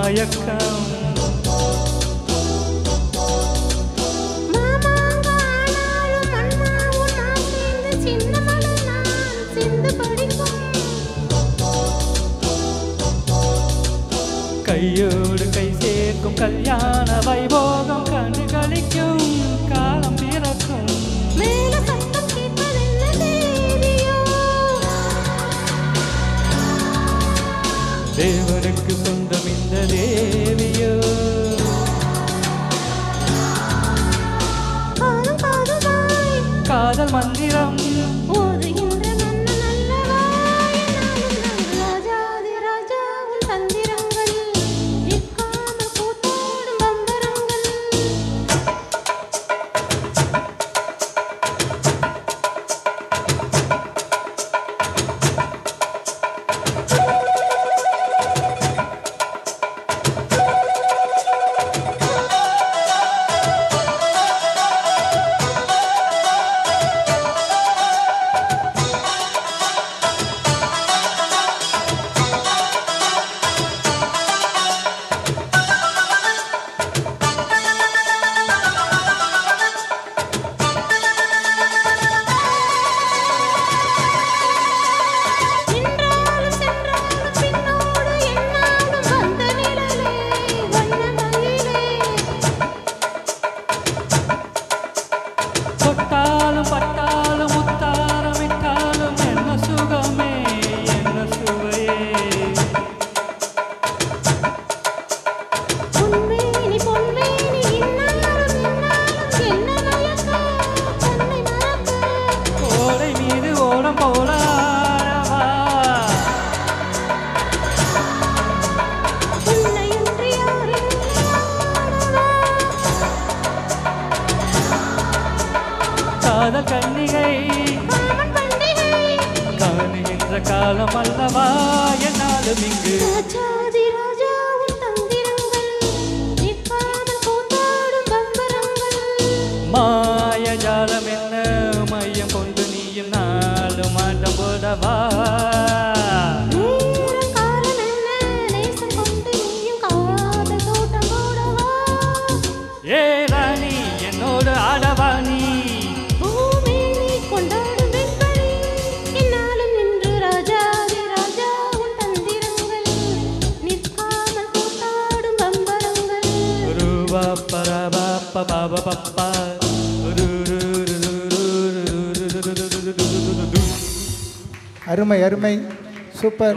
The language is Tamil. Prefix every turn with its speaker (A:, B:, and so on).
A: மயக்கம் கையோடு கை சேர்க்கும் கல்யாண வைபோகம் கண்டு கழிக்கும் காலம் பிறக்கும் தேவனுக்கு சொந்தம் இந்த தேவியோ காதல் மந்திரம் தொட்டாலும் பட்டாலும் முத்தாரம் விட்டாலும் என்ன சுகமே என்ன சுவையே பொன்மேனி பொன்மேனி இன்னாலும் இன்னாலும் என்ன மயக்கம் தன்னை மறக்க ஓடை மீது ஓடம் போல ஆடவா உன்னையின்றி யாரில்லை காதல் கன்னிகை காணுகின்ற காலம் அல்லவா என்னாலும் இங்கு ராஜாதி ராஜாவின் தந்திரங்கள் நிற்காமல் கூத்தாடும் பம்பரங்கள் மாயஜாலம் என்ன மையம் கொண்டு நீயும் நாளும் ஆட்டம் போடவா காலம் என்ன நேசம் கொண்டு நீயும் காதல் தோட்டம் போடவா ஏ ராணி என்னோடு ஆடவா நீ
B: அருமை அருமை சூப்பர்.